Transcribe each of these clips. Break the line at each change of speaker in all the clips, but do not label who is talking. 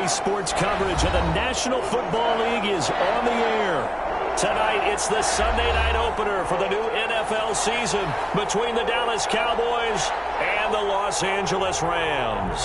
Sunday sports coverage of the National Football League is on the air. Tonight, it's the Sunday night opener for the new NFL season between the Dallas Cowboys and the Los Angeles Rams.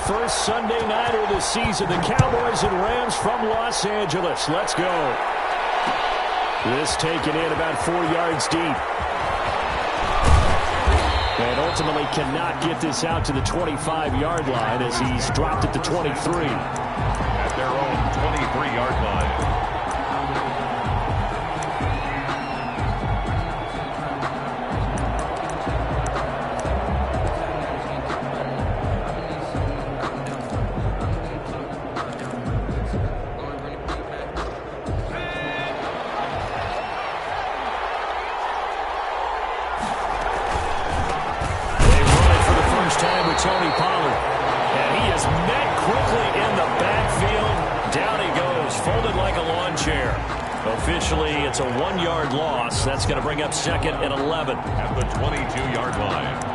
First Sunday night of the season, the Cowboys and Rams from Los Angeles. Let's go. This taken in about 4 yards deep. And ultimately cannot get this out to the 25-yard line as he's dropped at the 23.
At their own 23-yard line.
Tony Pollard. And he is met quickly in the backfield. Down he goes, folded like a lawn chair. Officially, it's a 1-yard loss. That's going to bring up second and 11.
At the 22-yard line.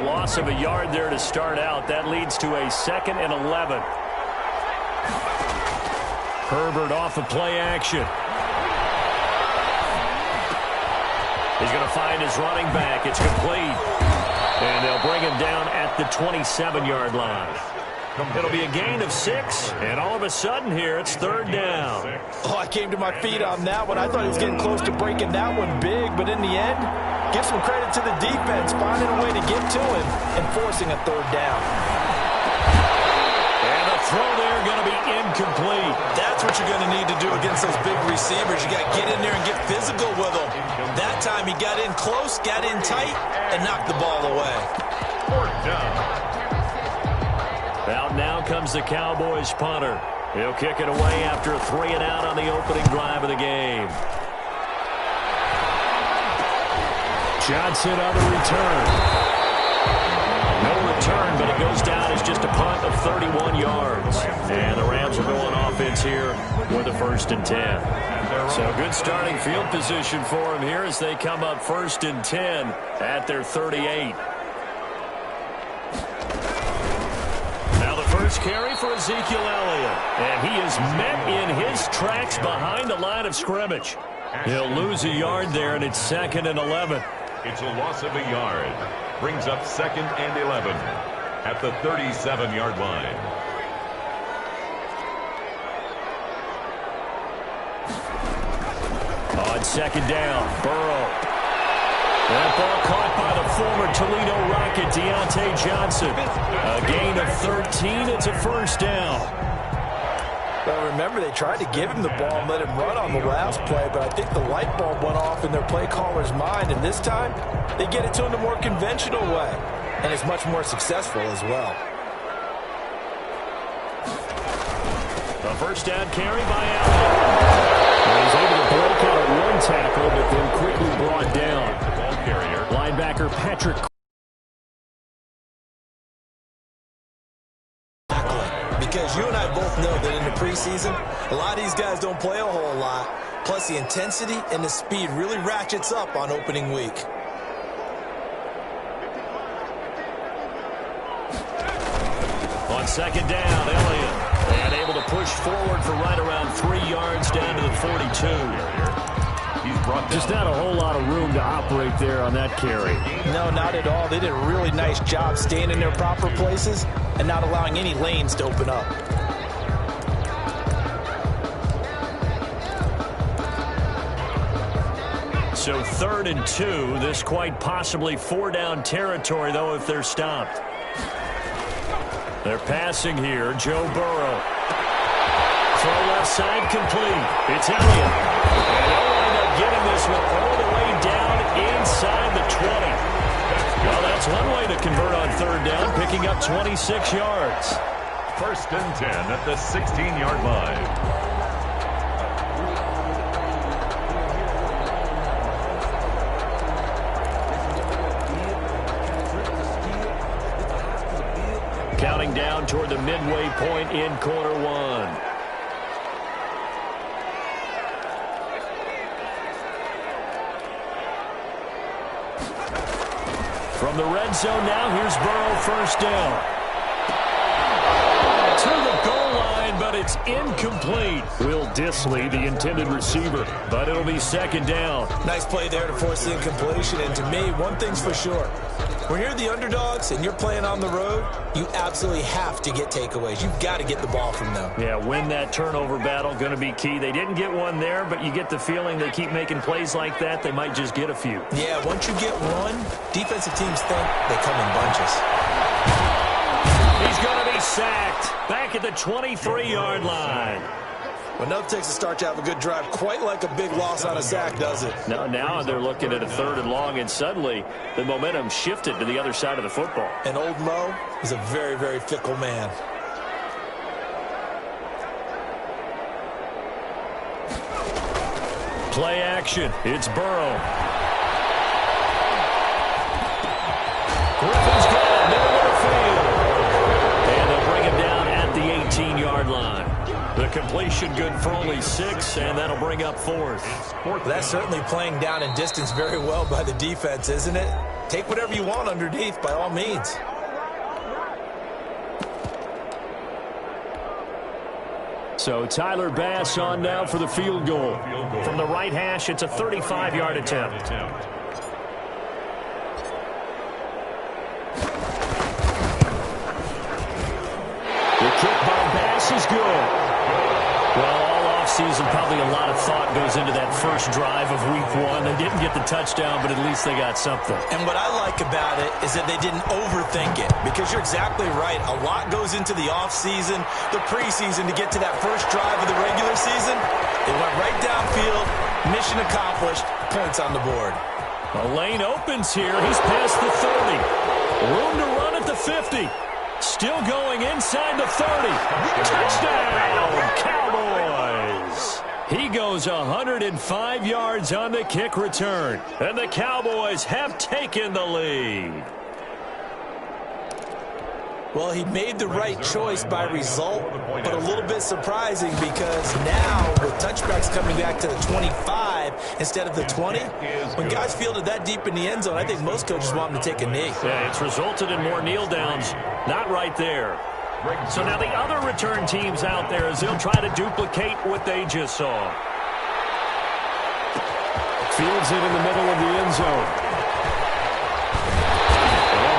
Loss of a yard there to start out. That leads to a second and 11. Herbert off of play action. He's going to find his running back. It's complete. And they'll bring him down at the 27-yard line. It'll be a gain of 6, and all of a sudden here, it's third down.
Oh, I came to my feet on that one. I thought he was getting close to breaking that one big, but in the end, give some credit to the defense, finding a way to get to him and forcing a third down.
And the throw there going to be incomplete.
That's what you're going to need to do against those big receivers. You got to get in there and get physical with them. That time he got in close, got in tight, and knocked the ball away.
Fourth down.
Out now comes the Cowboys punter. He'll kick it away after a 3 and out on the opening drive of the game. Johnson on the return. No return, but it goes down as just a punt of 31 yards. And the Rams are going offense here with a 1st and 10. So good starting field position for them here as they come up 1st and 10 at their 38. First carry for Ezekiel Elliott. And he is met in his tracks behind the line of scrimmage. He'll lose a yard there, and it's 2nd and 11.
It's a loss of a yard. Brings up 2nd and 11 at the 37-yard line.
On 2nd down, Burrow. That ball caught by the former Toledo Rocket, Deontay Johnson. A gain of 13. It's a 1st down.
Well, remember, they tried to give him the ball and let him run on the last play, but I think the light bulb went off in their play caller's mind, and this time they get it to him the more conventional way, and it's much more successful as well.
A 1st down carry by Allen. He's able to break out at 1 tackle, but then quickly brought down.
Carrier.
Linebacker Patrick.
Because you and I both know that in the preseason, a lot of these guys don't play a whole lot. Plus, the intensity and the speed really ratchets up on opening week.
On 2nd down, Elliott. And able to push forward for right around 3 yards down to the 42. Just not a whole lot of room to operate there on that carry.
No, not at all. They did a really nice job staying in their proper places and not allowing any lanes to open up.
So 3rd and 2. This quite possibly 4-down territory, though, if they're stopped. They're passing here. Joe Burrow. Throw left side complete. It's Elliott. And they'll wind up getting this one all the way down inside the 20. Well, that's one way to convert on 3rd down, picking up 26 yards.
1st and 10 at the 16-yard line.
down toward the midway point in quarter one. From the red zone now, here's Burrow, first down. To the goal line, but it's incomplete. Will Dissly, the intended receiver, but it'll be second down.
Nice play there to force the incompletion, and to me, one thing's for sure. When you're the underdogs and you're playing on the road, you absolutely have to get takeaways. You've got to get the ball from them.
Yeah, win that turnover battle, going to be key. They didn't get one there, but you get the feeling they keep making plays like that, they might just get a few.
Yeah, once you get one, defensive teams think they come in bunches.
He's going to be sacked back at the 23-yard line.
Well, no takes a start to have a good drive, quite like a big loss on a sack, does it?
Now they're looking at a 3rd and long, and suddenly the momentum shifted to the other side of the football.
And old Mo is a very, very fickle man.
Play action. It's Burrow. Griffin's got it. Middle of the field. And they'll bring him down at the 18-yard line. The completion good for only 6, and that'll bring up 4th.
That's certainly playing down in distance very well by the defense, isn't it? Take whatever you want underneath, by all means.
So Tyler Bass on now for the field goal. From the right hash, it's a 35-yard attempt. The kick by Bass is good. Well, all offseason, probably a lot of thought goes into that first drive of week 1. They didn't get the touchdown, but at least they got something.
And what I like about it is that they didn't overthink it, because you're exactly right. A lot goes into the offseason, the preseason, to get to that first drive of the regular season. They went right downfield, mission accomplished, points on the board.
A lane opens here. He's past the 30. Room to run at the 50. Still going inside the 30. Touchdown, Cowboys. He goes 105 yards on the kick return. And the Cowboys have taken the lead.
Well, he made the right choice by result, but a little bit surprising because now with touchbacks coming back to the 25 instead of the 20, when guys field it that deep in the end zone, I think most coaches want them to take a knee.
Yeah, it's resulted in more kneel downs. Not right there. So now the other return teams out there as they'll try to duplicate what they just saw. Fields it in the middle of the end zone.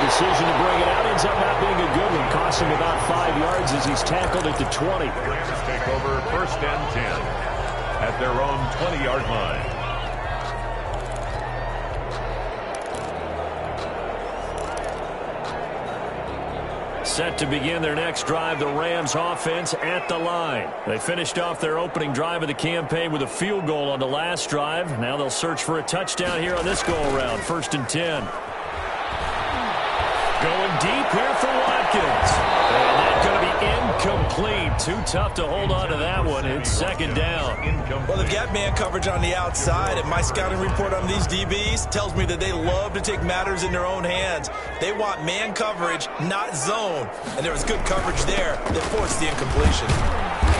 Decision to bring it out ends up not being a good one, costing about 5 yards as he's tackled at the 20.
Rams take over 1st and 10 at their own 20-yard line.
Set to begin their next drive, the Rams offense at the line. They finished off their opening drive of the campaign with a field goal on the last drive. Now they'll search for a touchdown here on this go-around, 1st and 10. Going deep here for Watkins. And that's going to be incomplete. Too tough to hold on to that one. It's 2nd down.
Well, they've got man coverage on the outside, and my scouting report on these DBs tells me that they love to take matters in their own hands. They want man coverage, not zone. And there was good coverage there that forced the incompletion.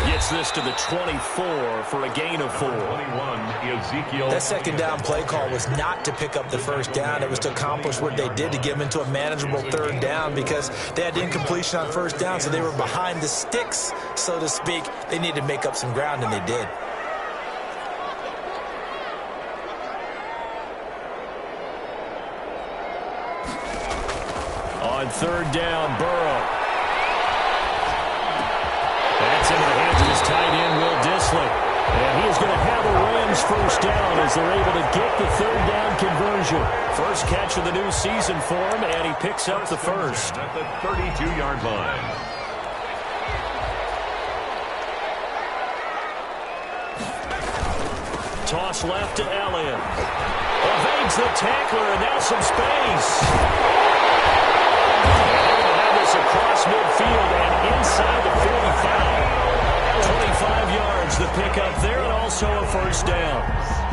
Gets this to the 24 for a gain of 4.
21, Ezekiel.
That 2nd down play call was not to pick up the 1st down. It was to accomplish what they did to get them into a manageable 3rd down because they had incompletion on 1st down, so they were behind the sticks, so to speak. They needed to make up some ground, and they did.
On 3rd down, Burrow. That's into the hands of his tight end, Will Dissly. And he is going to have a Rams 1st down as they're able to get the 3rd down conversion. First catch of the new season for him, and he picks up the 1st.
At the 32-yard line.
Toss left to Elliott. Evades the tackler, and now some space. Across midfield and inside the 45. 25 yards the pickup there, and also a 1st down.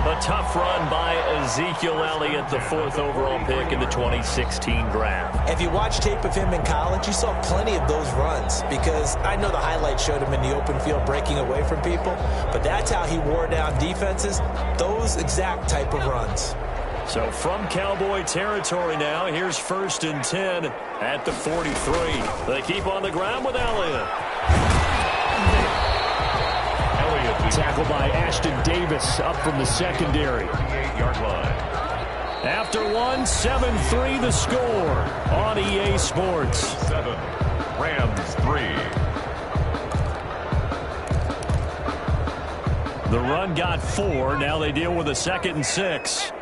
A tough run by Ezekiel Elliott, the 4th overall pick in the 2016 draft.
If you watch tape of him in college, you saw plenty of those runs because I know the highlights showed him in the open field breaking away from people, but that's how he wore down defenses, those exact type of runs.
So from Cowboy territory now, here's 1st and 10 at the 43. They keep on the ground with Elliott.
Tackled by Ashton Davis up from the secondary.
38-yard line.
After one, 7-3 the score on EA Sports.
7, Rams 3.
The run got 4. Now they deal with a 2nd and 6.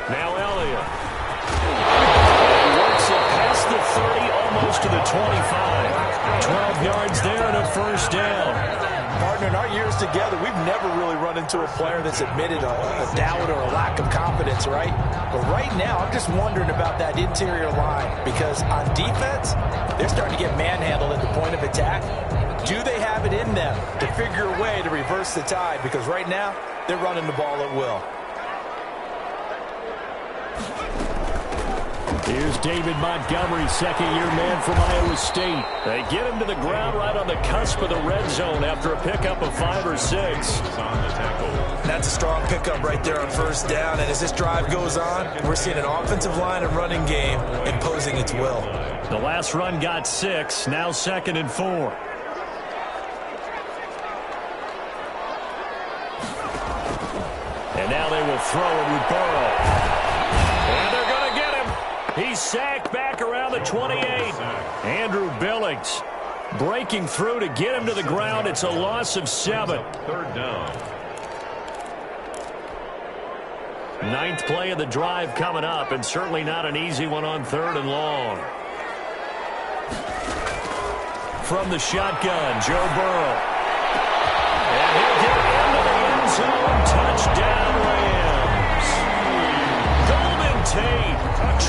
Now Elliott. He works it past the 30, almost to the 25. 12 yards there and a 1st down.
Partner, in our years together, we've never really run into a player that's admitted a doubt or a lack of confidence, right? But right now, I'm just wondering about that interior line because on defense, they're starting to get manhandled at the point of attack. Do they have it in them to figure a way to reverse the tide? Because right now, they're running the ball at will.
Here's David Montgomery, second-year man from Iowa State.
They get him to the ground right on the cusp of the red zone after a pickup of 5 or 6.
On the tackle.
That's a strong pickup right there on 1st down, and as this drive goes on, we're seeing an offensive line and running game imposing its will.
The last run got 6, now 2nd and 4. And now they will throw it with Burrow. And they're going to get him. He's sacked back around the 28. Andrew Billings breaking through to get him to the ground. It's a loss of 7.
3rd down.
9th play of the drive coming up, and certainly not an easy one on 3rd and long. From the shotgun, Joe Burrow. And he'll get into the end zone. Touchdown, Rams. Golden Tate,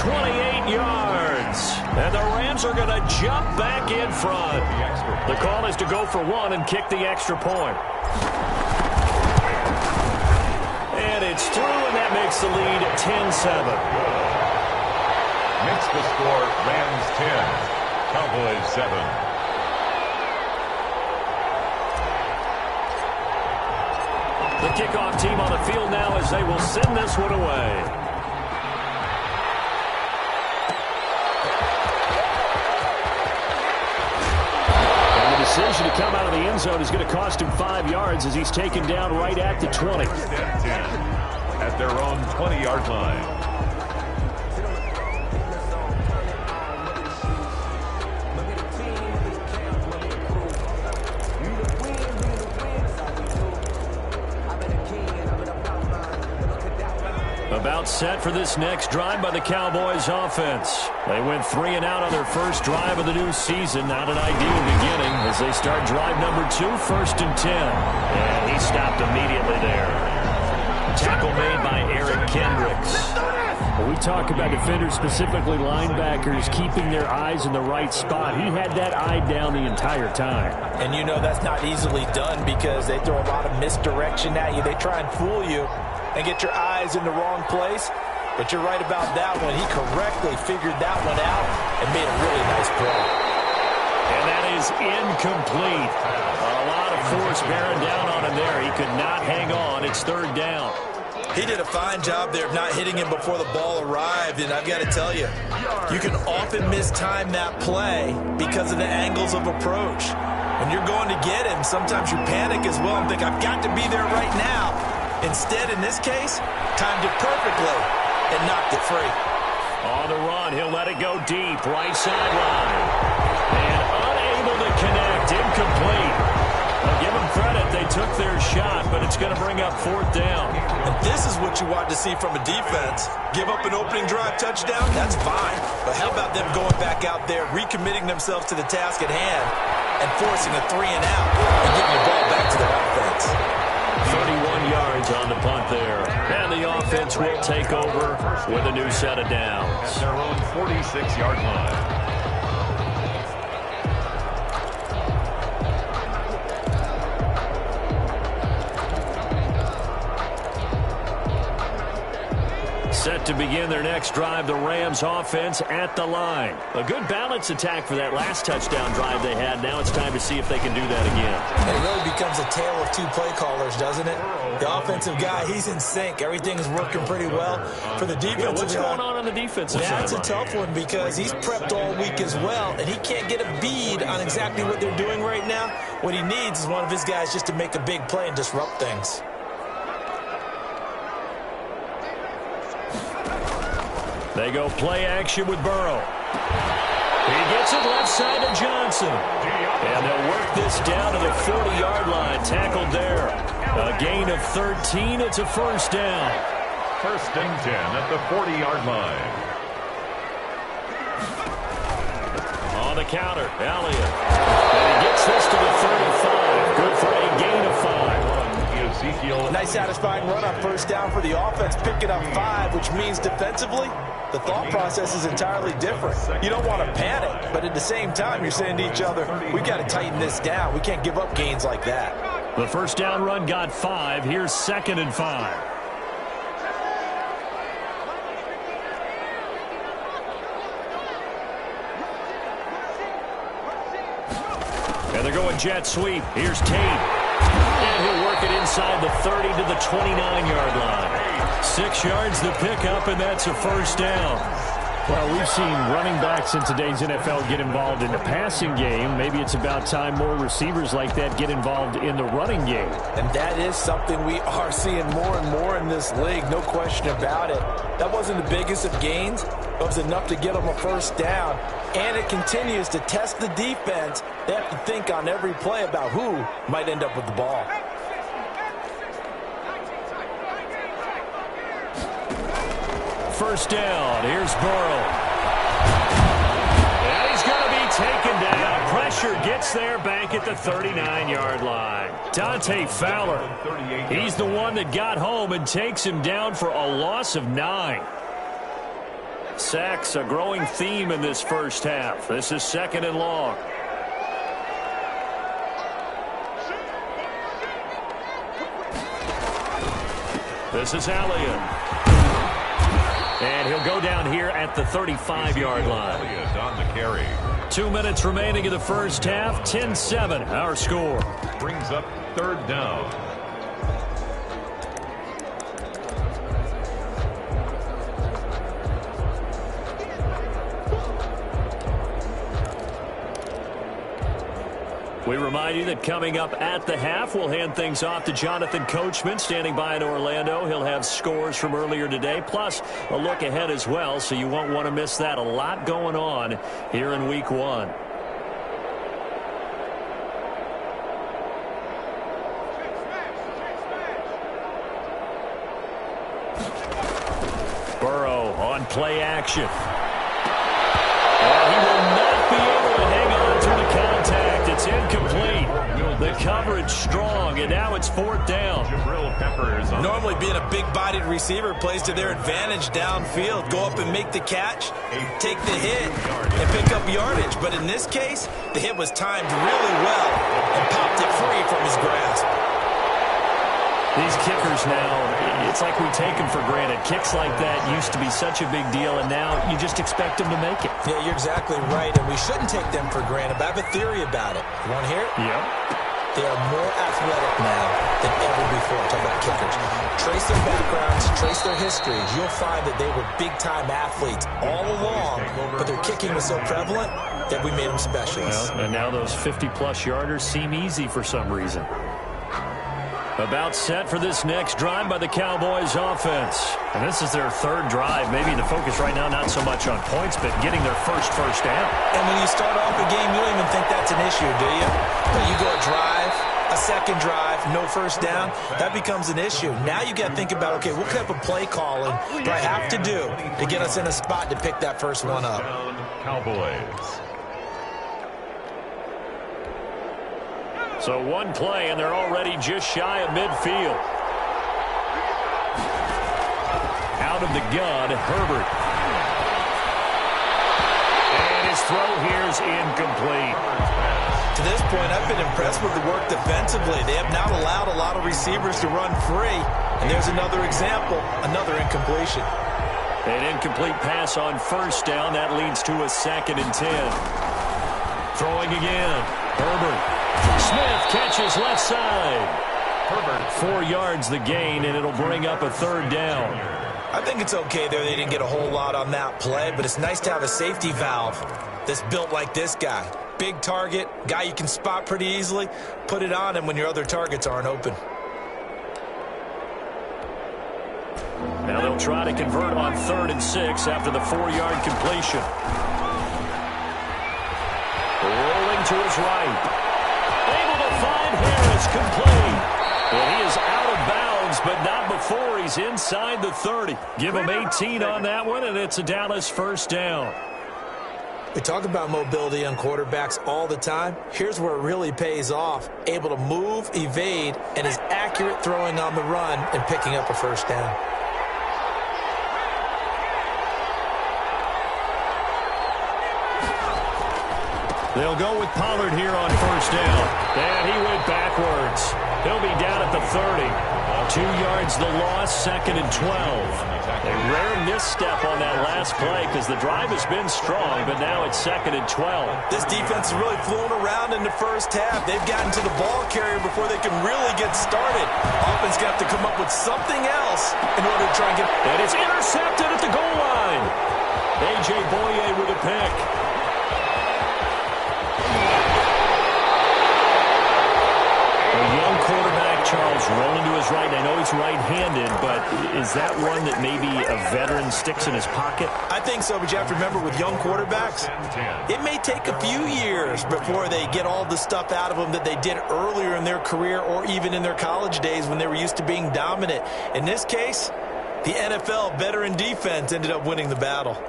28 yards. And the Rams are going to jump back in front. The call is to go for 1 and kick the extra point. And it's through, and that makes the lead 10-7.
Makes the score Rams 10, Cowboys 7.
The kickoff team on the field now as they will send this one away.
And the decision to come out of the end zone is going to cost him 5 yards as he's taken down right at the 20.
10 at their own 20-yard line.
About set for this next drive by the Cowboys offense. They went 3 and out on their first drive of the new season. Not an ideal beginning as they start drive number 2, 1st and 10. And he stopped immediately there. Tackle made by Eric Kendricks.
When we talk about defenders, specifically linebackers, keeping their eyes in the right spot, he had that eye down the entire time.
And you know that's not easily done because they throw a lot of misdirection at you. They try and fool you and get your eyes in the wrong place. But you're right about that one. He correctly figured that one out and made a really nice play.
And that is incomplete. A lot of force bearing down on him there. He could not hang on. It's 3rd down.
He did a fine job there of not hitting him before the ball arrived, and I've got to tell you, you can often mistime that play because of the angles of approach. When you're going to get him, sometimes you panic as well and think, I've got to be there right now. Instead, in this case, timed it perfectly and knocked it free.
On the run, he'll let it go deep, right sideline. And unable to connect, incomplete. I'll give them credit, they took their shot, but it's going to bring up 4th down.
And this is what you want to see from a defense. Give up an opening drive touchdown, that's fine. But how about them going back out there, recommitting themselves to the task at hand, and forcing a 3 and out, and getting the ball back to their offense.
31 yards on the punt there. And the offense will take over with a new set of downs.
At their own 46-yard line.
to begin their next drive. The Rams offense at the line. A good balance attack for that last touchdown drive they had. Now it's time to see if they can do that again.
It really becomes a tale of two play callers, doesn't it? The offensive guy, he's in sync. Everything is working pretty well. For the defensive
what's going on the defensive side?
That's a tough one because he's prepped all week as well, and he can't get a bead on exactly what they're doing right now. What he needs is one of his guys just to make a big play and disrupt things.
They go play action with Burrow. He gets it left side to Johnson. And they'll work this down to the 40-yard line. Tackled there. A gain of 13. It's a first down.
First and 10 at the 40-yard line.
On the counter, Elliott. And he gets this to the 35. Good for a gain of 5.
Nice satisfying run on first down for the offense, picking up 5, which means defensively, the thought process is entirely different. You don't want to panic, but at the same time, you're saying to each other, we've got to tighten this down. We can't give up gains like that.
The first down run got 5. Here's 2nd and 5. And they're going jet sweep. Here's Tate. And he'll work it inside the 30 to the 29-yard line. 6 yards to pick up, and that's a first down.
Well, we've seen running backs in today's NFL get involved in the passing game. Maybe it's about time more receivers like that get involved in the running game.
And that is something we are seeing more and more in this league, no question about it. That wasn't the biggest of gains. It was enough to get them a first down. And it continues to test the defense. They have to think on every play about who might end up with the ball.
First down. Here's Burrow. And he's going to be taken down. Pressure gets there back at the 39-yard line. Dante Fowler. He's the one that got home and takes him down for a loss of 9. Sacks, a growing theme in this first half. This is 2nd and long. This is Elliott. And he'll go down here at the 35-yard line.
Elliott on the carry.
2 minutes remaining in the first half. 10-7, our score.
Brings up 3rd down.
We remind you that coming up at the half, we'll hand things off to Jonathan Coachman, standing by in Orlando. He'll have scores from earlier today, plus a look ahead as well, so you won't want to miss that. A lot going on here in Week 1. Burrow on play action. And he will not be able to hang on through the contact. It's incomplete. The coverage strong, and now it's 4th down.
Normally being a big-bodied receiver plays to their advantage downfield. Go up and make the catch, take the hit, and pick up yardage. But in this case, the hit was timed really well and popped it free from his grasp.
These kickers now, it's like we take them for granted. Kicks like that used to be such a big deal, and now you just expect them to make it.
Yeah, you're exactly right, and we shouldn't take them for granted. But I have a theory about it. You want to hear it?
Yep.
They are more athletic now than ever before. Talk about kickers. Trace their backgrounds, trace their histories. You'll find that they were big-time athletes all along, but their kicking was so prevalent that we made them specialists.
Well, and now those 50-plus yarders seem easy for some reason. About set for this next drive by the Cowboys offense. And this is their 3rd drive. Maybe the focus right now not so much on points, but getting their first down.
And when you start off a game, you don't even think that's an issue, do you? But you go a drive, a second drive, no first down, that becomes an issue. Now you got to think about, okay, what type of play calling do I have to do to get us in a spot to pick that first one up?
Cowboys.
So one play, and they're already just shy of midfield. Out of the gun, Herbert. And his throw here is incomplete.
To this point, I've been impressed with the work defensively. They have not allowed a lot of receivers to run free. And there's another example, another incompletion.
An incomplete pass on first down. That leads to a 2nd and 10. Throwing again. Herbert. Smith catches left side. Herbert, 4 yards the gain, and it'll bring up a 3rd down.
I think it's okay there. They didn't get a whole lot on that play, but it's nice to have a safety valve that's built like this guy. Big target, guy you can spot pretty easily. Put it on him when your other targets aren't open.
Now they'll try to convert on 3rd and 6 after the 4-yard completion. Rolling to his right. Able to find Harris, complete. And he is out of bounds, but not before he's inside the 30. Give him 18 on that one, and it's a Dallas 1st down.
We talk about mobility on quarterbacks all the time. Here's where it really pays off. Able to move, evade, and is accurate throwing on the run and picking up a 1st down.
They'll go with Pollard here on 1st down. And he went backwards. He'll be down at the 30. 2 yards the loss, 2nd and 12. A rare misstep on that last play because the drive has been strong, but now it's 2nd and 12.
This defense is really flown around in the first half. They've gotten to the ball carrier before they can really get started. Offense got to come up with something else in order to try and get...
And it's intercepted at the goal line. A.J. Boye with a pick. Young quarterback, Charles, rolling to his right. I know he's right-handed, but is that one that maybe a veteran sticks in his pocket?
I think so, but you have to remember with young quarterbacks, it may take a few years before they get all the stuff out of them that they did earlier in their career or even in their college days when they were used to being dominant. In this case, the NFL veteran defense ended up winning the battle.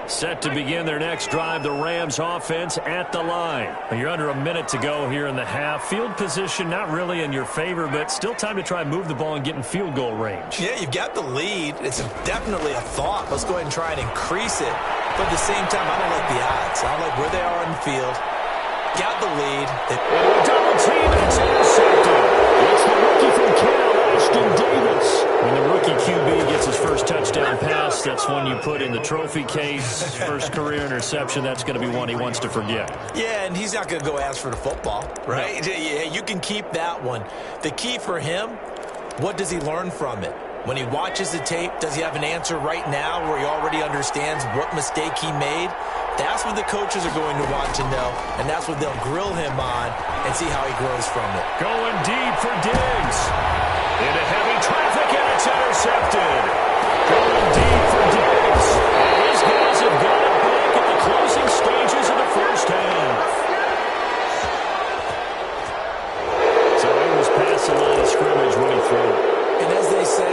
Set to begin their next drive, the Rams offense at the line. You're under a minute to go here in the half. Field position not really in your favor, but still time to try and move the ball and get in field goal range.
Yeah, you've got the lead. It's definitely a thought. Let's go ahead and try and increase it. But at the same time, I don't like the odds. I don't like where they are on the field. Got the lead.
Double team, and it's intercepted. It's the rookie from Cal, Ashton Davis. When the rookie QB gets his first touchdown pass, that's one you put in the trophy case. First career interception, that's going to be one he wants to forget.
Yeah, and he's not going to go ask for the football, right? No. Yeah, you can keep that one. The key for him, what does he learn from it? When he watches the tape, does he have an answer right now where he already understands what mistake he made? That's what the coaches are going to want to know, and that's what they'll grill him on and see how he grows from it.
Going deep for Diggs. Into heavy traffic, and it's intercepted. Going deep for Diggs. These guys have got it back at the closing stages of the first half. So he was past the line of scrimmage when he threw it.
And as they say,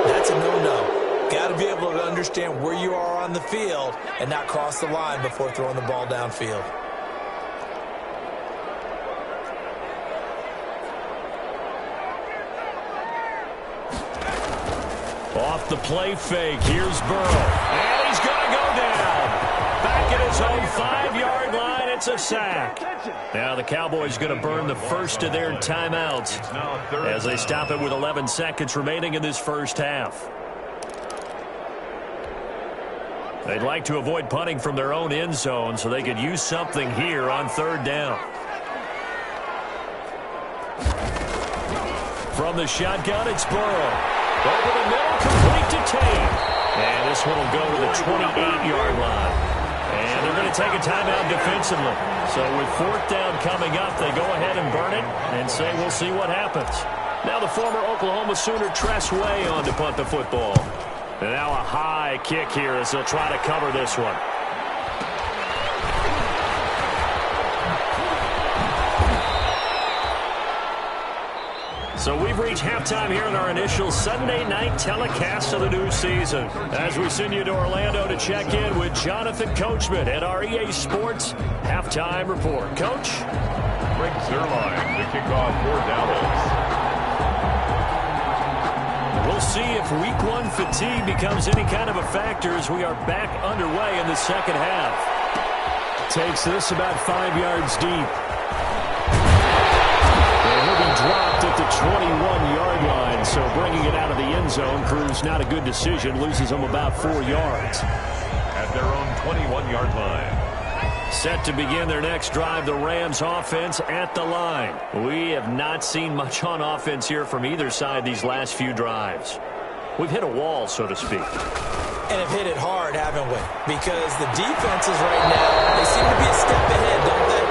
that's a no-no. Got to be able to understand where you are on the field and not cross the line before throwing the ball downfield.
Off the play fake, here's Burrow. And he's going to go down. Back at his own 5-yard line, it's a sack. Now the Cowboys going to burn the first of their timeouts as they stop it with 11 seconds remaining in this first half. They'd like to avoid punting from their own end zone so they could use something here on 3rd down. From the shotgun, it's Burrow. Over the middle, complete to Tate. And this one will go to the 28-yard line. And they're going to take a timeout defensively. So with 4th down coming up, they go ahead and burn it and say we'll see what happens. Now the former Oklahoma Sooner Tress Way on to punt the football. And now a high kick here as they'll try to cover this one. So we've reached halftime here in our initial Sunday night telecast of the new season. As we send you to Orlando to check in with Jonathan Coachman at our EA Sports Halftime Report. Coach?
Rick Zerline to kick off for Dallas.
We'll see if week 1 fatigue becomes any kind of a factor as we are back underway in the second half.
Takes this about 5 yards deep.
And he'll be
dropped at the 21-yard line, so bringing it out of the end zone proves not a good decision. Loses them about 4 yards.
At their own 21-yard line.
Set to begin their next drive, the Rams offense at the line. We have not seen much on offense here from either side these last few drives. We've hit a wall, so to speak.
And have hit it hard, haven't we? Because the defenses right now, they seem to be a step ahead, don't they?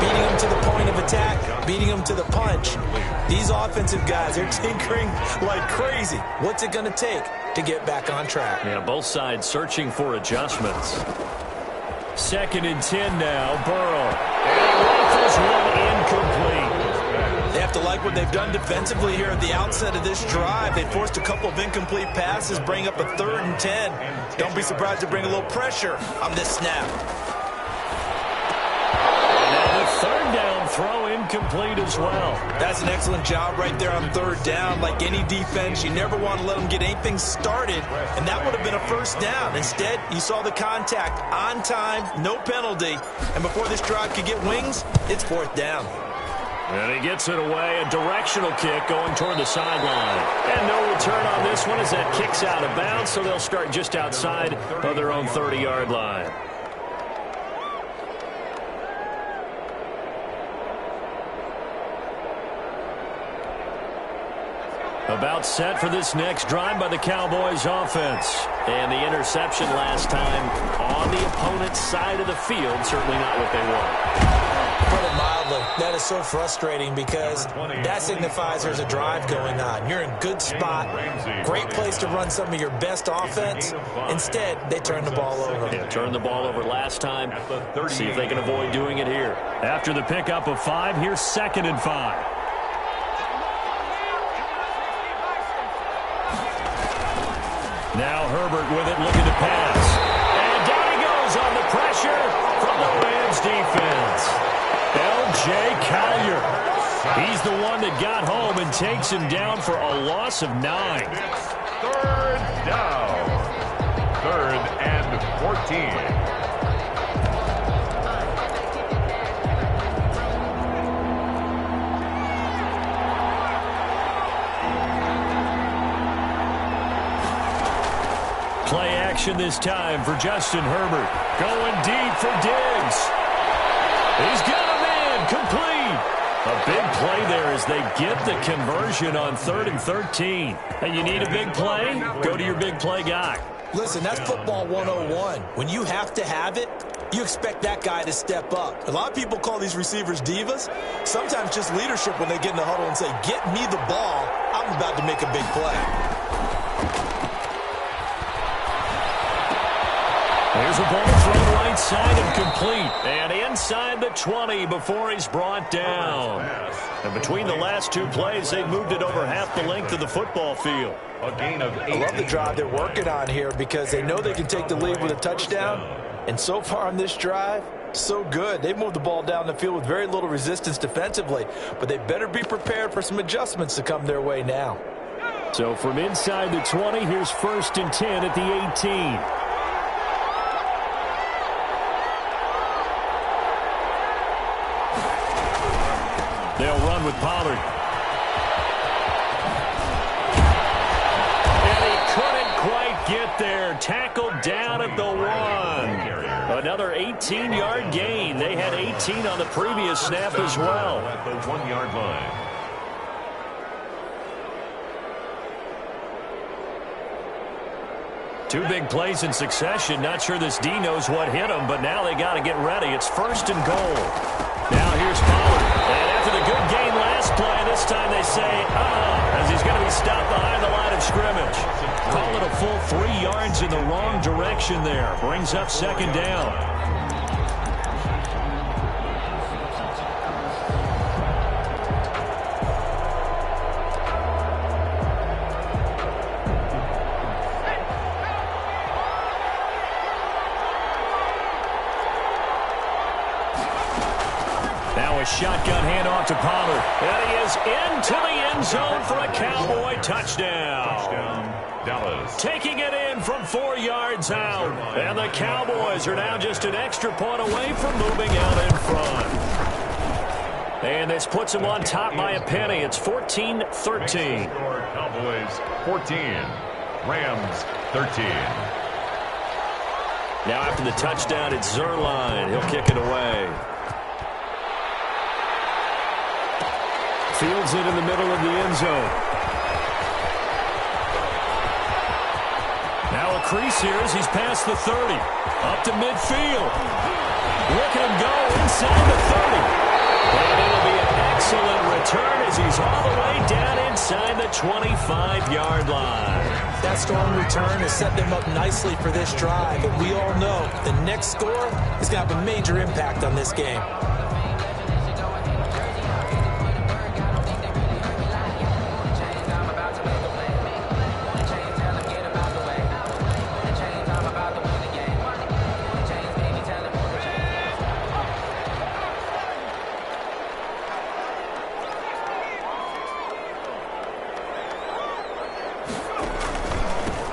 Beating them to the point of attack, beating them to the punch. These offensive guys, they're tinkering like crazy. What's it going to take to get back on track?
Yeah, both sides searching for adjustments. 2nd and 10 now, Burrow. And rifles one incomplete.
They have to like what they've done defensively here at the outset of this drive. They forced a couple of incomplete passes, bring up a 3rd and 10. Don't be surprised to bring a little pressure on this snap.
And the 3rd down throw incomplete as well.
That's an excellent job right there on 3rd down. Like any defense, you never want to let them get anything started, and that would have been a 1st down. Instead, you saw the contact on time, no penalty, and before this drive could get wings, it's 4th down.
And he gets it away, a directional kick going toward the sideline. And no return on this one as that kicks out of bounds, so they'll start just outside of their own 30-yard line. About set for this next drive by the Cowboys offense. And the interception last time on the opponent's side of the field, certainly not what they want.
Put it mildly, that is so frustrating because that signifies there's a drive going on. You're in a good spot, great place to run some of your best offense. Instead, they turn the ball over.
Yeah, turned the ball over last time. See if they can avoid doing it here. After the pickup of 5, here's 2nd and 5. Now Herbert with it, looking to pass. And down he goes on the pressure from the Rams defense. L.J. Collier. He's the one that got home and takes him down for a loss of 9.
3rd down. 3rd and 14.
Play action this time for Justin Herbert. Going deep for Diggs. He's got him in. Complete. A big play there as they get the conversion on 3rd and 13. And you need a big play? Go to your big play guy.
Listen, that's football 101. When you have to have it, you expect that guy to step up. A lot of people call these receivers divas. Sometimes just leadership when they get in the huddle and say, get me the ball. I'm about to make a big play.
Here's a ball thrown right side and complete. And inside the 20 before he's brought down. And between the last 2 plays, they've moved it over half the length of the football field.
A gain of 8.
I love the drive they're working on here because they know they can take the lead with a touchdown. And so far on this drive, so good. They've moved the ball down the field with very little resistance defensively. But they better be prepared for some adjustments to come their way now.
So from inside the 20, here's 1st and 10 at the 18. They'll run with Pollard. And he couldn't quite get there. Tackled down at the 1. Another 18-yard gain. They had 18 on the previous snap as well.
At the 1-yard line.
Two big plays in succession. Not sure this D knows what hit him, but now they got to get ready. It's 1st and goal. Now here's Pollard. And after the good gain last play, this time they say, as he's going to be stopped behind the line of scrimmage. Call it a full 3 yards in the wrong direction there. Brings up 2nd down. Shotgun handoff to Pollard. And he is into the end zone for a Cowboy touchdown.
Dallas.
Taking it in from 4 yards out. And the Cowboys are now just an extra point away from moving out in front.
And this puts them on top by a penny. It's 14-13.
Cowboys 14, Rams 13.
Now after the touchdown, it's Zerline. He'll kick it away. Fields it in the middle of the end zone. Now a crease here as he's past the 30. Up to midfield. Look at him go inside the 30. And it'll be an excellent return as he's all the way down inside the 25-yard line.
That strong return has set them up nicely for this drive. But we all know the next score is going to have a major impact on this game.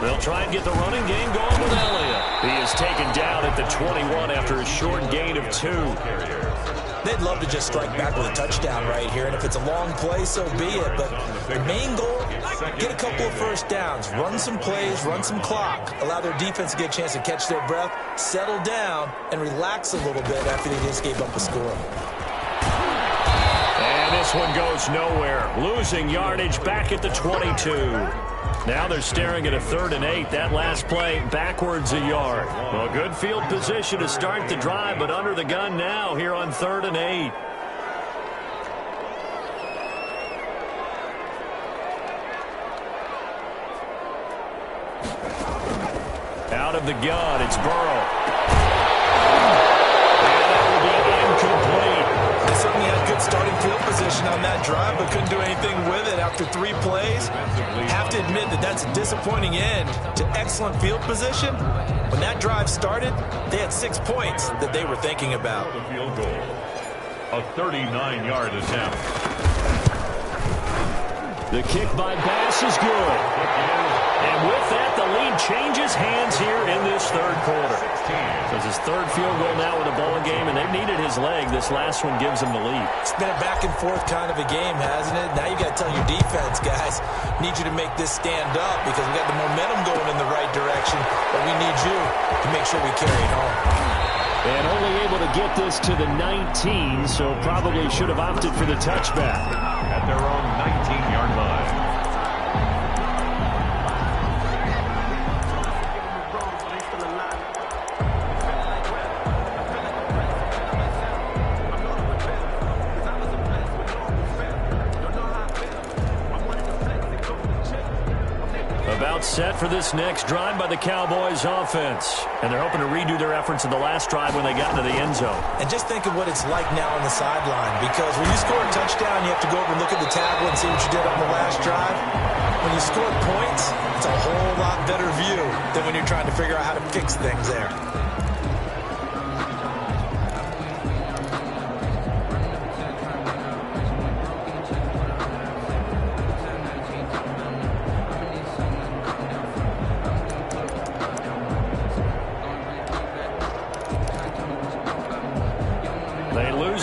They'll try and get the running game going with Elliott. He is taken down at the 21 after a short gain of 2.
They'd love to just strike back with a touchdown right here, and if it's a long play, so be it. But the main goal, get a couple of first downs, run some plays, run some clock, allow their defense to get a chance to catch their breath, settle down, and relax a little bit after they just gave up a score.
And this one goes nowhere, losing yardage back at the 22. Now they're staring at a 3rd and 8. That last play backwards a yard. Well, good field position to start the drive, but under the gun now here on 3rd and 8. Out of the gun, it's Burrow. And that will be incomplete.
They certainly had good starting field position on that drive, but couldn't do anything with it after 3 plays. Have to admit that that's a disappointing end to excellent field position. When that drive started, they had 6 points that they were thinking about.
The field goal. A 39-yard attempt.
The kick by Bass is good. And with that, the lead changes hands here in this 3rd quarter. So it's his 3rd field goal now with a ball game, and they've needed his leg. This last one gives them the lead.
It's been a back and forth kind of a game, hasn't it? Now you got to tell your defense, guys, need you to make this stand up because we got the momentum going in the right direction, but we need you to make sure we carry it home.
And only able to get this to the 19, so probably should have opted for the touchback.
At their own 19-yard line.
About set for this next drive by the Cowboys offense. And they're hoping to redo their efforts in the last drive when they got into the end zone.
And just think of what it's like now on the sideline, because when you score a touchdown, you have to go over and look at the table and see what you did on the last drive. When you score points, it's a whole lot better view than when you're trying to figure out how to fix things there.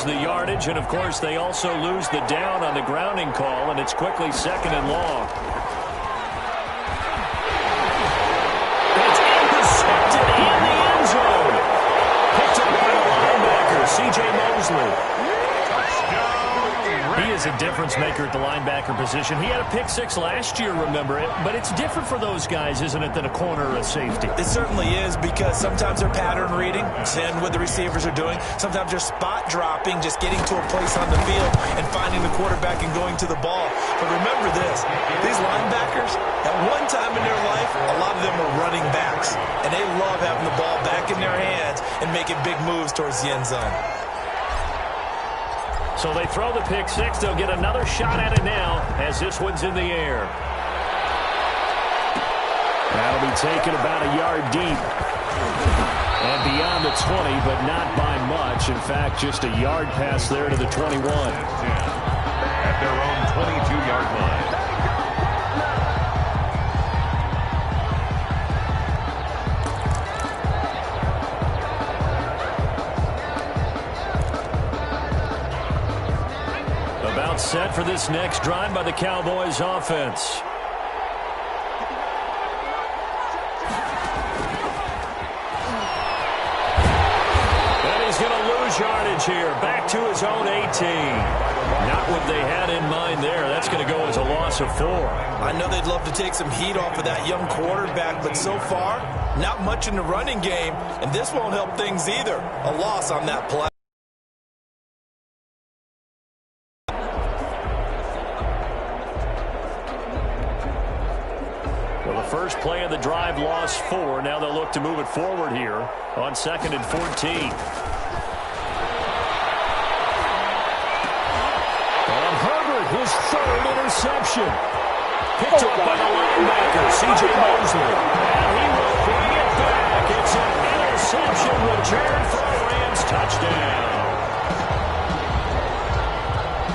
The yardage, and of course they also lose the down on the grounding call, and it's quickly 2nd and long. It's intercepted in the end zone. Picked up by the linebacker, C.J. Mosley. He is a difference maker at the linebacker position. He had a pick 6 last year, remember it, but it's different for those guys, isn't it, than a corner or a safety?
It certainly is, because sometimes they're pattern reading, seeing what the receivers are doing. Sometimes they're spot dropping, just getting to a place on the field and finding the quarterback and going to the ball. But remember this, these linebackers, at one time in their life, a lot of them were running backs, and they love having the ball back in their hands and making big moves towards the end zone.
So they throw the pick 6. They'll get another shot at it now as this one's in the air. That'll be taken about a yard deep. And beyond the 20, but not by much. In fact, just a yard pass there to the 21.
At their own 22-yard line.
set for this next drive by the Cowboys offense. And he's going to lose yardage here. Back to his own 18. Not what they had in mind there. That's going to go as a loss of 4.
I know they'd love to take some heat off of that young quarterback, but so far, not much in the running game, and this won't help things either. A loss on that play.
Well, the first play of the drive lost 4. Now they'll look to move it forward here on 2nd and 14. And Herbert, his 3rd interception. Picked up by the linebacker, C.J. Mosley. And he will bring it back. It's an interception return for a Rams touchdown.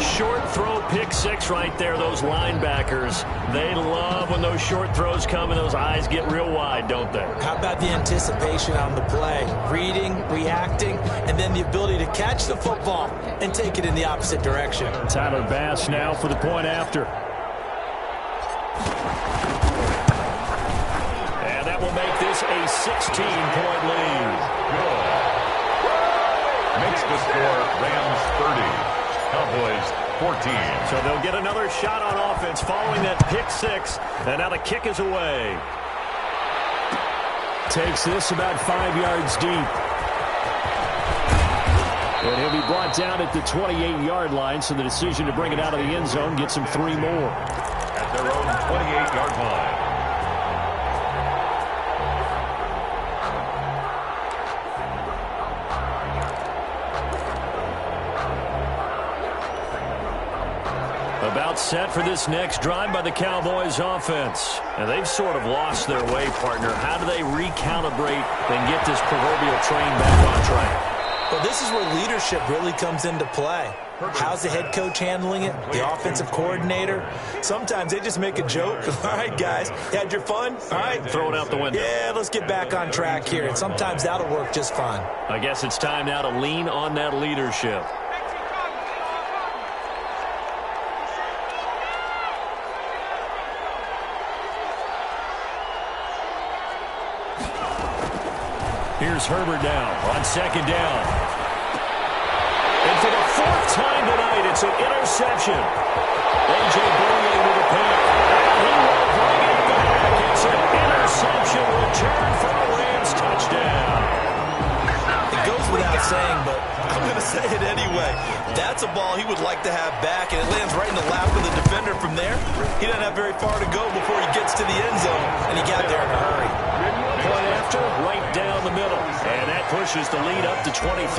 Short throw, pick 6 right there. Those linebackers, they love when those short throws come and those eyes get real wide, don't they?
How about the anticipation on the play? Reading, reacting, and then the ability to catch the football and take it in the opposite direction.
Tyler Bass now for the point after. And that will make this a 16-point lead.
Good. Makes the score Rams 30. Cowboys 14.
So they'll get another shot on offense following that pick 6. And now the kick is away. Takes this about 5 yards deep. And he'll be brought down at the 28-yard line, so the decision to bring it out of the end zone gets him 3 more.
At their own 28-yard line.
About set for this next drive by the Cowboys offense. And they've sort of lost their way, partner. How do they recalibrate and get this proverbial train back on track?
Well, this is where leadership really comes into play. How's the head coach handling it? The offensive coordinator? Sometimes they just make a joke. All right, guys, you had your fun? All right.
Throw it out the window.
Yeah, let's get back on track here. And sometimes that'll work just fine.
I guess it's time now to lean on that leadership. Here's Herbert down on 2nd down. And for the 4th time tonight, it's an interception. A.J. Bouye with a pick. And he will bring it back. It's an interception return for a Rams touchdown.
It goes without saying, but I'm going to say it anyway. That's a ball he would like to have back, and it lands right in the lap of the defender from there. He doesn't have very far to go before he gets to the end zone, and he got there in a hurry.
Point after, right down the middle. And that pushes the lead up to 23.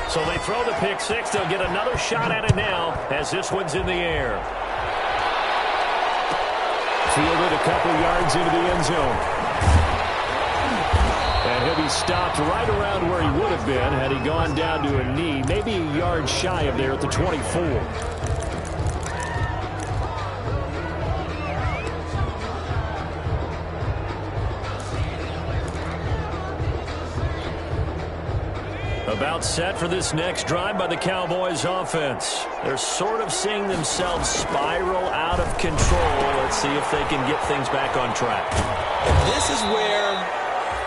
So they throw the pick 6. They'll get another shot at it now as this one's in the air. Fielded a couple yards into the end zone. And he'll be stopped right around where he would have been had he gone down to a knee, maybe a yard shy of there at the 24. About set for this next drive by the Cowboys offense. They're sort of seeing themselves spiral out of control. Let's see if they can get things back on track.
And this is where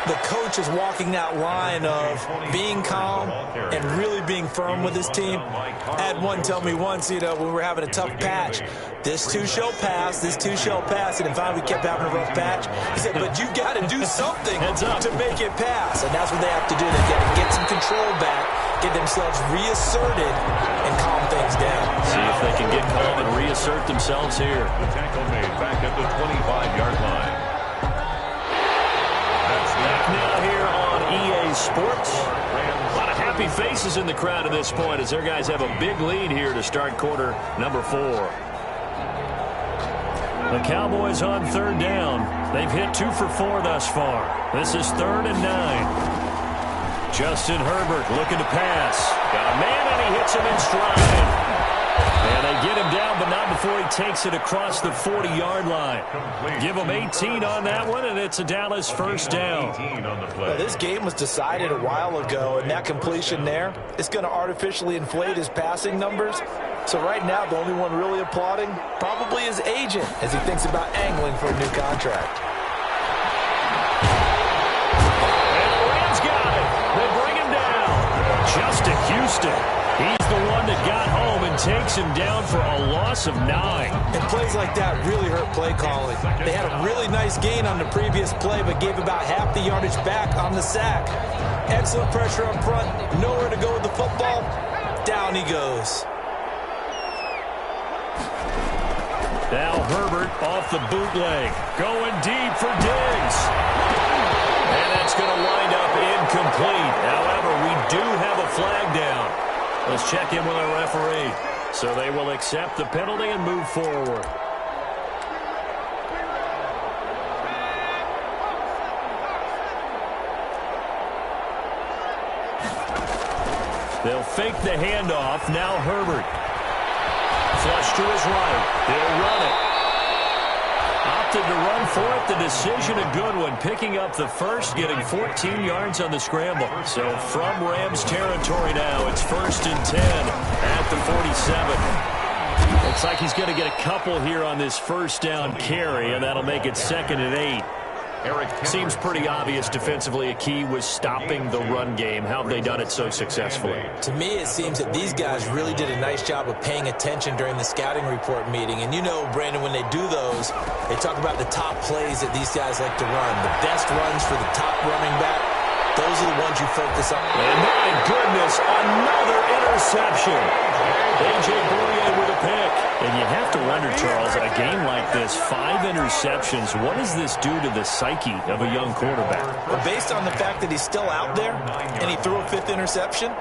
the coach is walking that line of being calm and really being firm with his team. I had one tell me once, when we were having a tough patch, this too shall pass, this too shall pass, and finally we kept having a rough patch. He said, but you got to do something to make it pass, and that's what they have to do. They got to get some control back, get themselves reasserted, and calm things down.
See if they can get calm and reassert themselves here.
The tackle made back at the 25-yard line.
Back now here on EA Sports. A lot of happy faces in the crowd at this point as their guys have a big lead here to start quarter number 4. The Cowboys on 3rd down. They've hit 2 for 4 thus far. This is 3rd and 9. Justin Herbert looking to pass. Got a man and he hits him in stride. And they get him down, but not before he takes it across the 40-yard line. Give him 18 on that one, and it's a Dallas first down.
Well, this game was decided a while ago, and that completion there is going to artificially inflate his passing numbers. So right now, the only one really applauding probably his agent as he thinks about angling for a new contract.
And the Rams got it. They bring him down. Just to Houston. He's the one that got home and takes him down for a loss of 9.
And plays like that really hurt play calling. They had a really nice gain on the previous play, but gave about half the yardage back on the sack. Excellent pressure up front. Nowhere to go with the football. Down he goes.
Now Herbert off the bootleg. Going deep for Diggs. And that's going to wind up incomplete. However, we do have a flag down. Let's check in with our referee. So they will accept the penalty and move forward. They'll fake the handoff. Now Herbert. Flush to his right. He'll run it. Opted to run for it. The decision a good one. Picking up the first, getting 14 yards on the scramble. So from Rams territory now, it's 1st and 10 at the 47. Looks like he's going to get a couple here on this first down carry, and that'll make it 2nd and 8. Seems pretty obvious defensively a key was stopping the run game. How have they done it so successfully?
To me, it seems that these guys really did a nice job of paying attention during the scouting report meeting. And you know, Brandon, when they do those, they talk about the top plays that these guys like to run. The best runs for the top running back. Those are the ones you focus on.
And my goodness, another interception. A.J. Bouye with a pick. And you have to wonder, Charles, in a game like this, 5 interceptions, what does this do to the psyche of a young quarterback?
Well, based on the fact that he's still out there and he threw a 5th interception,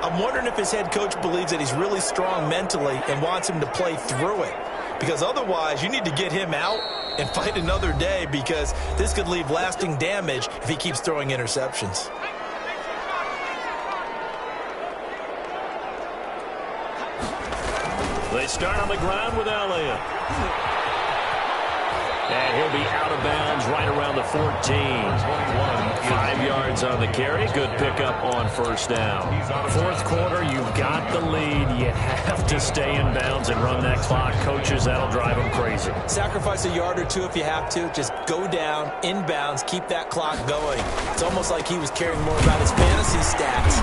I'm wondering if his head coach believes that he's really strong mentally and wants him to play through it. Because otherwise, you need to get him out and fight another day, because this could leave lasting damage if he keeps throwing interceptions.
They start on the ground with Elliott. And he'll be out of bounds right around the 14. 5 yards on the carry. Good pickup on first down. 4th quarter, you've got the lead. You have to stay in bounds and run that clock. Coaches, that'll drive them crazy.
Sacrifice a yard or two if you have to. Just go down, in bounds, keep that clock going. It's almost like he was caring more about his fantasy stats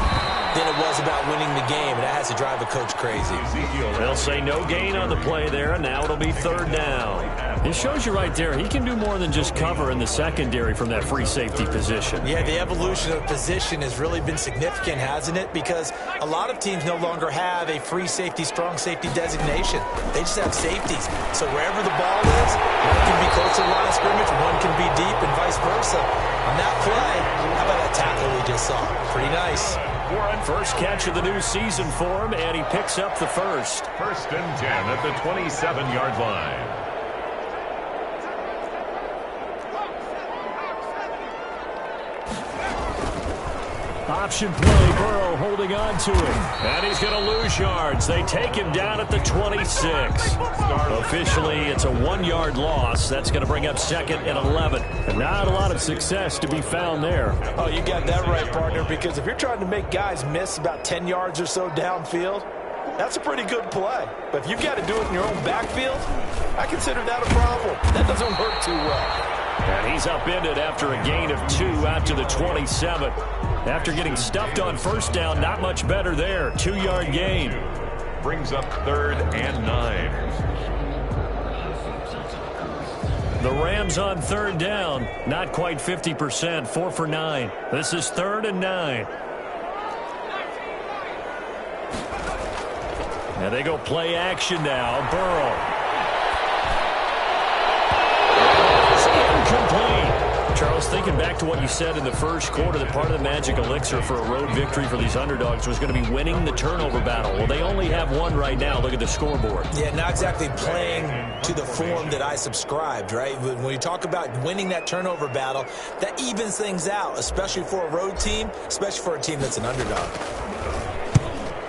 than it was about winning the game, and that has to drive a coach crazy.
They'll say no gain on the play there, and now it'll be 3rd down. It shows you right there, he can do more than just cover in the secondary from that free safety position.
Yeah, the evolution of position has really been significant, hasn't it? Because a lot of teams no longer have a free safety, strong safety designation. They just have safeties. So wherever the ball is, one can be close to the line of scrimmage, one can be deep, and vice versa. On that play, how about that tackle we just saw? Pretty nice.
First catch of the new season for him, and he picks up the first.
1st and 10 at the 27-yard line.
Option play, Burrow holding on to it. And he's going to lose yards. They take him down at the 26. Officially, it's a 1-yard loss. That's going to bring up 2nd and 11. And not a lot of success to be found there.
Oh, you got that right, partner, because if you're trying to make guys miss about 10 yards or so downfield, that's a pretty good play. But if you've got to do it in your own backfield, I consider that a problem. That doesn't work too well.
And he's upended after a gain of 2 out to the 27. After getting stuffed on first down, not much better there. 2-yard gain.
Brings up 3rd and 9.
The Rams on 3rd down. Not quite 50%. 4 for 9. This is 3rd and 9. And they go play action now. Burrow. Incomplete. Charles, thinking back to what you said in the first quarter, that part of the magic elixir for a road victory for these underdogs was going to be winning the turnover battle. Well, they only have one right now. Look at the scoreboard.
Yeah, not exactly playing to the form that I subscribed, right? When you talk about winning that turnover battle, that evens things out, especially for a road team, especially for a team that's an underdog.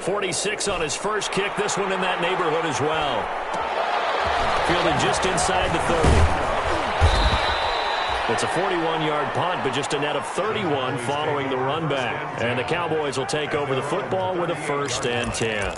46 on his first kick. This one in that neighborhood as well. Fielded just inside the 30. It's a 41-yard punt, but just a net of 31 following the run back. And the Cowboys will take over the football with a 1st and 10.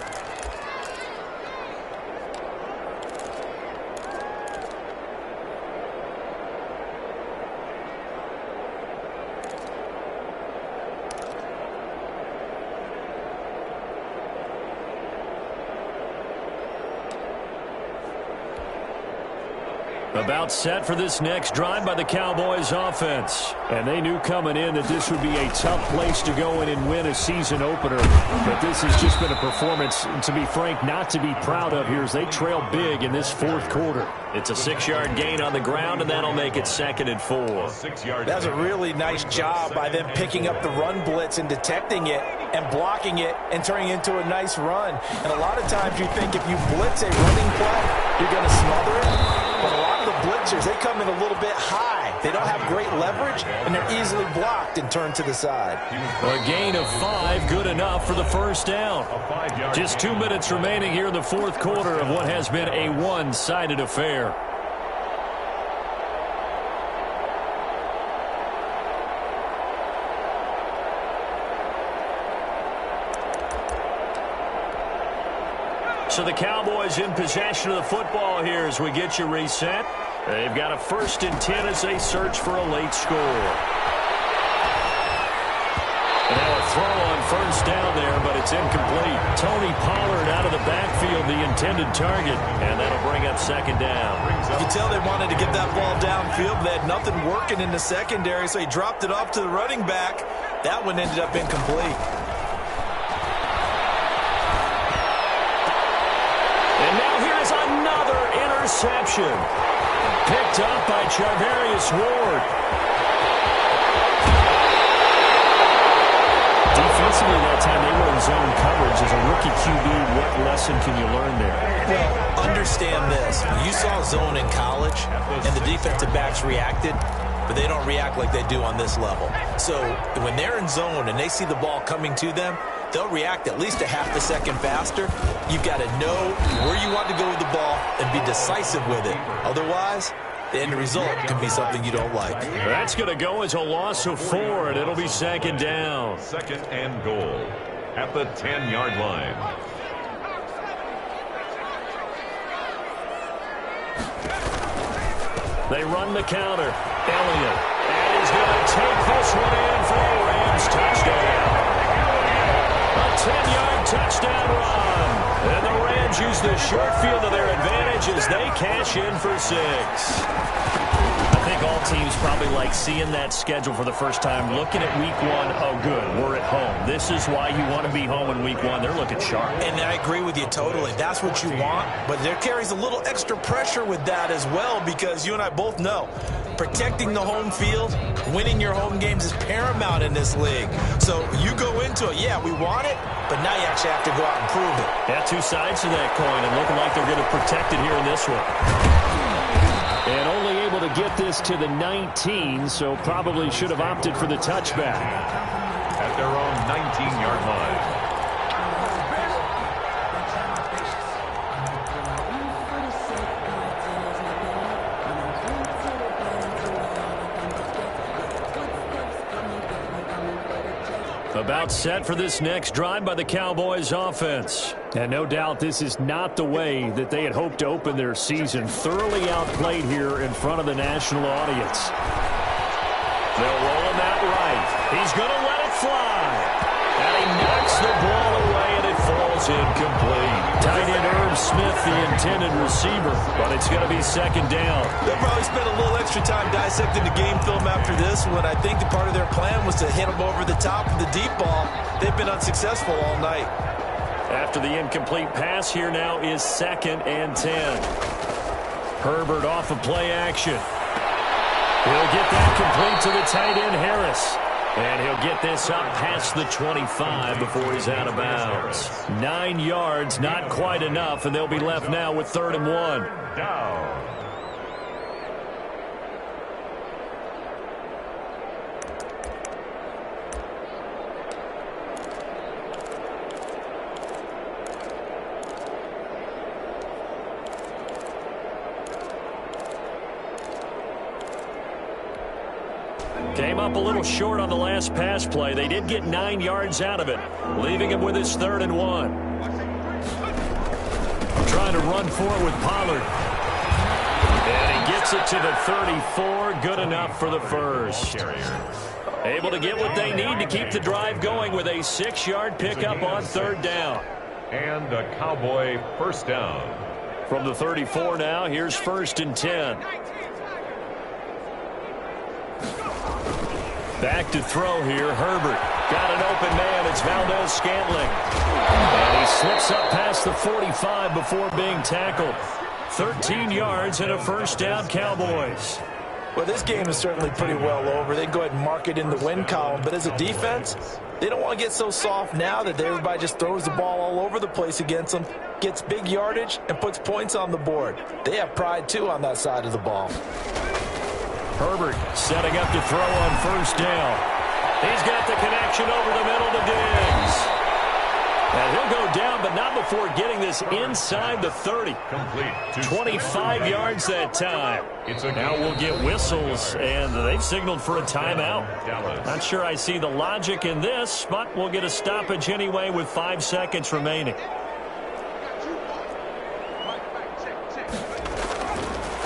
About set for this next drive by the Cowboys offense. And they knew coming in that this would be a tough place to go in and win a season opener. But this has just been a performance, to be frank, not to be proud of here as they trail big in this 4th quarter. It's a 6-yard gain on the ground, and that'll make it 2nd and 4.
That's a really nice job by them picking up the run blitz and detecting it and blocking it and turning it into a nice run. And a lot of times you think if you blitz a running play, you're going to smother it. But a lot of the blitzers, they come in a little bit high. They don't have great leverage, and they're easily blocked and turned to the side.
A gain of 5, good enough for the 1st down. Just 2 minutes remaining here in the 4th quarter of what has been a one-sided affair. So the Cowboys in possession of the football here as we get you reset. They've got a 1st and 10 as they search for a late score. And now a throw on 1st down there, but it's incomplete. Tony Pollard out of the backfield, the intended target, and that'll bring up 2nd down.
You can tell they wanted to get that ball downfield. They had nothing working in the secondary, so he dropped it off to the running back. That one ended up incomplete.
Interception. Picked up by Charvarius Ward. Defensively that time they were in zone coverage. As a rookie QB, what lesson can you learn there?
Well, understand this. You saw zone in college, and the defensive backs reacted, but they don't react like they do on this level. So when they're in zone and they see the ball coming to them, they'll react at least a half a second faster. You've got to know where you want to go with the ball and be decisive with it. Otherwise, the end result can be something you don't like.
That's going to go as a loss of 4, and it'll be 2nd down.
2nd and goal at the 10-yard line.
They run the counter. Elliott. And he's going to take this one in for a Rams touchdown. A 10-yard touchdown run. And the Rams use the short field to their advantage as they cash in for 6. I think all teams probably like seeing that schedule for the first time, looking at week 1. Oh, good, we're at home. This is why you want to be home in week 1. They're looking sharp.
And I agree with you totally. That's what you want, but there carries a little extra pressure with that as well because you and I both know protecting the home field, winning your home games is paramount in this league. So you go into it, yeah, we want it, but now you actually have to go out and prove it.
Yeah, 2 sides to that coin, and looking like they're going to protect it here in this one. And only able to get this to the 19, so probably should have opted for the touchback.
At their own 19-yard line.
About set for this next drive by the Cowboys offense. And no doubt this is not the way that they had hoped to open their season. Thoroughly outplayed here in front of the national audience. They'll roll him out right. He's going to let it fly. And he knocks the ball away, and it falls incomplete. Tight end Irv Smith, the intended receiver, but it's going to be 2nd down.
They'll probably spend a little extra time dissecting the game film after this one. I think the part of their plan was to hit him over the top of the deep ball. They've been unsuccessful all night.
After the incomplete pass, here now is 2nd and 10. Herbert off of play action. He'll get that complete to the tight end Harris. And he'll get this up past the 25 before he's out of bounds. 9 yards, not quite enough, and they'll be left now with 3rd and 1.
Down.
Came up a little short on the last pass play. They did get 9 yards out of it, leaving him with his 3rd and 1. Trying to run forward with Pollard. And he gets it to the 34. Good enough for the first. Able to get what they need to keep the drive going with a 6-yard pickup on 3rd down.
And a Cowboy first down.
From the 34 now, here's 1st and 10. Back to throw here, Herbert. Got an open man, it's Valdez-Scantling. And he slips up past the 45 before being tackled. 13 yards and a first down, Cowboys.
Well, this game is certainly pretty well over. They go ahead and mark it in the win column. But as a defense, they don't want to get so soft now that everybody just throws the ball all over the place against them, gets big yardage, and puts points on the board. They have pride, too, on that side of the ball.
Herbert setting up to throw on 1st down. He's got the connection over the middle to Diggs. And he'll go down, but not before getting this inside the 30.
Complete.
25 yards that time. Now we'll get whistles, and they've signaled for a timeout. Not sure I see the logic in this, but we'll get a stoppage anyway with 5 seconds remaining.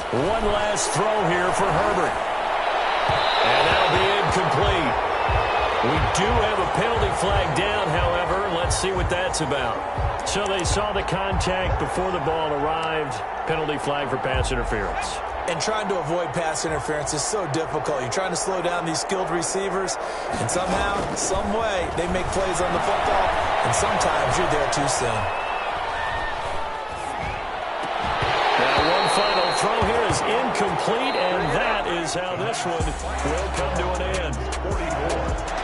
One last throw here for Herbert. And that'll be incomplete. We do have a penalty flag down, however. Let's see what that's about. So they saw the contact before the ball arrived. Penalty flag for pass interference.
And trying to avoid pass interference is so difficult. You're trying to slow down these skilled receivers, and somehow, some way, they make plays on the football, and sometimes you're there too soon.
Now one final throw here is incomplete, and that is how this one will come to an end. 44.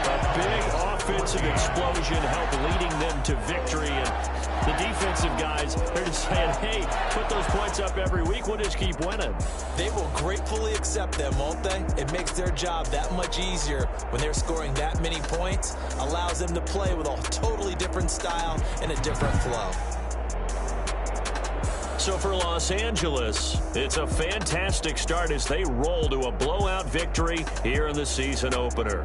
A big offensive explosion helped leading them to victory, and the defensive guys, they're just saying, hey, put those points up every week, we'll just keep winning.
They will gratefully accept them, won't they? It makes their job that much easier when they're scoring that many points, allows them to play with a totally different style and a different flow.
So for Los Angeles, it's a fantastic start as they roll to a blowout victory here in the season opener.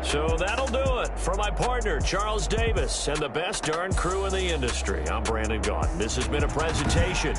So that'll do it. For my partner, Charles Davis, and the best darn crew in the industry, I'm Brandon Gaudin. This has been a presentation